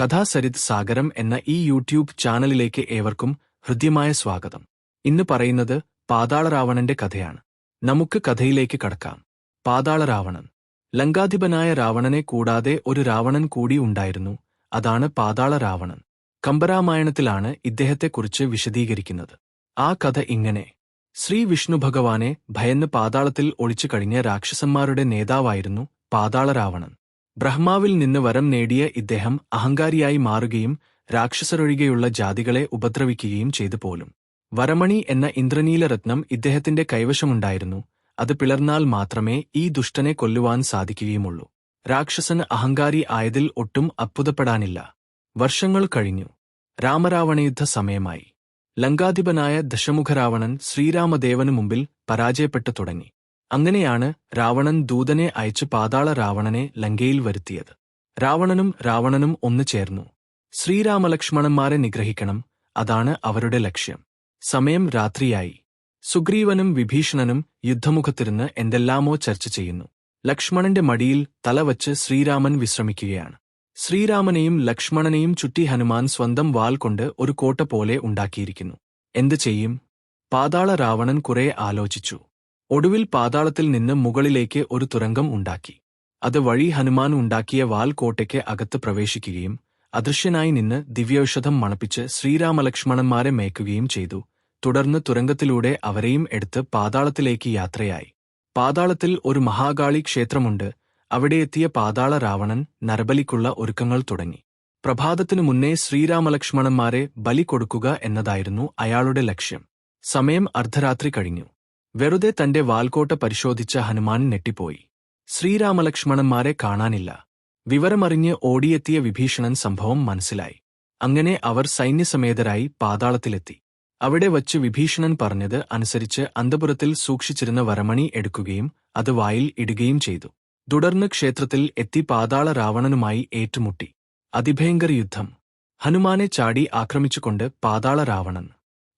കഥാസരിത് സാഗരം എന്ന ഈ യൂട്യൂബ് ചാനലിലേക്ക് ഏവർക്കും ഹൃദ്യമായ സ്വാഗതം. ഇന്ന് പറയുന്നത് പാതാളരാവണന്റെ കഥയാണ്. നമുക്ക് കഥയിലേക്ക് കടക്കാം. പാതാളരാവണൻ. ലങ്കാധിപനായ രാവണനെ കൂടാതെ ഒരു രാവണൻ കൂടി ഉണ്ടായിരുന്നു. അതാണ് പാതാളരാവണൻ. കമ്പരാമായണത്തിലാണ് ഇദ്ദേഹത്തെക്കുറിച്ച് വിശദീകരിക്കുന്നത്. ആ കഥ ഇങ്ങനെ. ശ്രീ വിഷ്ണു ഭഗവാനെ ഭയന്ന് പാതാളത്തിൽ ഒളിച്ചു കഴിഞ്ഞ രാക്ഷസന്മാരുടെ നേതാവായിരുന്നു പാതാളരാവണൻ. ബ്രഹ്മാവിൽ നിന്ന് വരം നേടിയ ഇദ്ദേഹം അഹങ്കാരിയായി മാറുകയും രാക്ഷസരൊഴികെയുള്ള ജാതികളെ ഉപദ്രവിക്കുകയും ചെയ്തു പോലും. വരമണി എന്ന ഇന്ദ്രനീലരത്നം ഇദ്ദേഹത്തിന്റെ കൈവശമുണ്ടായിരുന്നു. അത് പിളർന്നാൽ മാത്രമേ ഈ ദുഷ്ടനെ കൊല്ലുവാൻ സാധിക്കുകയുമുള്ളൂ. രാക്ഷസന് അഹങ്കാരി ആയതിൽ ഒട്ടും അത്ഭുതപ്പെടാനില്ല. വർഷങ്ങൾ കഴിഞ്ഞു. രാമരാവണയുദ്ധ സമയമായി. ലങ്കാധിപനായ ദശമുഖരാവണൻ ശ്രീരാമദേവനു മുമ്പിൽ പരാജയപ്പെട്ടു തുടങ്ങി. അങ്ങനെയാണ് രാവണൻ ദൂതനെ അയച്ച് പാതാള രാവണനെ ലങ്കയിൽ വരുത്തിയത്. രാവണനും ഒന്നു ചേർന്നു. ശ്രീരാമലക്ഷ്മണന്മാരെ നിഗ്രഹിക്കണം. അതാണ് അവരുടെ ലക്ഷ്യം. സമയം രാത്രിയായി. സുഗ്രീവനും വിഭീഷണനും യുദ്ധമുഖത്തിരുന്ന് എന്തെല്ലാമോ ചർച്ച ചെയ്യുന്നു. ലക്ഷ്മണന്റെ മടിയിൽ തലവച്ച് ശ്രീരാമൻ വിശ്രമിക്കുകയാണ്. ശ്രീരാമനെയും ലക്ഷ്മണനെയും ചുറ്റി ഹനുമാൻ സ്വന്തം വാൾ കൊണ്ട് ഒരു കോട്ട പോലെ ഉണ്ടാക്കിയിരിക്കുന്നു. എന്തു ചെയ്യും? പാതാള രാവണൻ കുറെ ആലോചിച്ചു. ഒടുവിൽ പാതാളത്തിൽ നിന്ന് മുകളിലേക്ക് ഒരു തുരങ്കം ഉണ്ടാക്കി. അത് വഴി ഹനുമാൻ ഉണ്ടാക്കിയ വാൽ കോട്ടയ്ക്ക് അകത്ത് പ്രവേശിക്കുകയും അദൃശ്യനായി നിന്ന് ദിവ്യൌഷധം മണപ്പിച്ച് ശ്രീരാമലക്ഷ്മണന്മാരെ മേയ്ക്കുകയും ചെയ്തു. തുടർന്ന് തുരങ്കത്തിലൂടെ അവരെയും എടുത്ത് പാതാളത്തിലേക്ക് യാത്രയായി. പാതാളത്തിൽ ഒരു മഹാകാളി ക്ഷേത്രമുണ്ട്. അവിടെയെത്തിയ പാതാള രാവണൻ നരബലിക്കുള്ള ഒരുക്കങ്ങൾ തുടങ്ങി. പ്രഭാതത്തിനു മുന്നേ ശ്രീരാമലക്ഷ്മണന്മാരെ ബലി കൊടുക്കുക എന്നതായിരുന്നു അയാളുടെ ലക്ഷ്യം. സമയം അർദ്ധരാത്രി കഴിഞ്ഞു. വെറുതെ തന്റെ വാൽക്കോട്ട പരിശോധിച്ച ഹനുമാൻ ഞെട്ടിപ്പോയി. ശ്രീരാമലക്ഷ്മണന്മാരെ കാണാനില്ല. വിവരമറിഞ്ഞ് ഓടിയെത്തിയ വിഭീഷണൻ സംഭവം മനസ്സിലായി. അങ്ങനെ അവർ സൈന്യസമേതരായി പാതാളത്തിലെത്തി. അവിടെ വച്ച് വിഭീഷണൻ പറഞ്ഞത് അനുസരിച്ച് അന്തപുരത്തിൽ സൂക്ഷിച്ചിരുന്ന വരമണി എടുക്കുകയും അത് വായിൽ ഇടുകയും ചെയ്തു. തുടർന്ന് ക്ഷേത്രത്തിൽ എത്തി പാതാള രാവണനുമായി ഏറ്റുമുട്ടി. അതിഭയങ്കര യുദ്ധം. ഹനുമാനെ ചാടി ആക്രമിച്ചുകൊണ്ട് പാതാള രാവണൻ.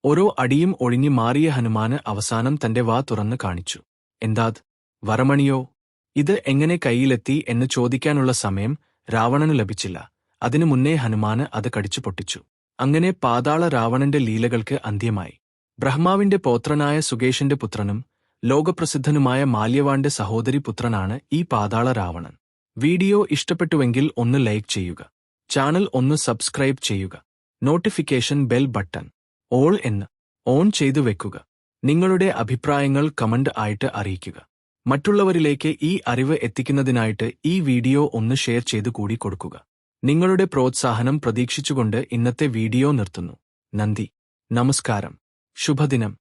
ഓരോ അടിയും ഒഴിഞ്ഞു മാറിയ ഹനുമാന് അവസാനം തന്റെ വാ തുറന്നു കാണിച്ചു. എന്താത്? വരമണിയോ? ഇത് എങ്ങനെ കൈയിലെത്തി എന്ന് ചോദിക്കാനുള്ള സമയം രാവണനു ലഭിച്ചില്ല. അതിനു മുന്നേ ഹനുമാന് അത് കടിച്ചു പൊട്ടിച്ചു. അങ്ങനെ പാതാള രാവണന്റെ ലീലകൾക്ക് അന്ത്യമായി. ബ്രഹ്മാവിന്റെ പൗത്രനായ സുകേശന്റെ പുത്രനും ലോകപ്രസിദ്ധനുമായ മാല്യവാന്റെ സഹോദരി പുത്രനാണ് ഈ പാതാള രാവണൻ. വീഡിയോ ഇഷ്ടപ്പെട്ടുവെങ്കിൽ ഒന്ന് ലൈക്ക് ചെയ്യുക. ചാനൽ ഒന്ന് സബ്സ്ക്രൈബ് ചെയ്യുക. നോട്ടിഫിക്കേഷൻ ബെൽ ബട്ടൺ ഓൾ എന്ന് ഓൺ ചെയ്തു വെക്കുക. നിങ്ങളുടെ അഭിപ്രായങ്ങൾ കമന്റ് ആയിട്ട് അറിയിക്കുക. മറ്റുള്ളവരിലേക്ക് ഈ അറിവ് എത്തിക്കുന്നതിനായിട്ട് ഈ വീഡിയോ ഒന്ന് ഷെയർ ചെയ്തു കൂടി കൊടുക്കുക. നിങ്ങളുടെ പ്രോത്സാഹനം പ്രതീക്ഷിച്ചുകൊണ്ട് ഇന്നത്തെ വീഡിയോ നിർത്തുന്നു. നന്ദി. നമസ്കാരം. ശുഭദിനം.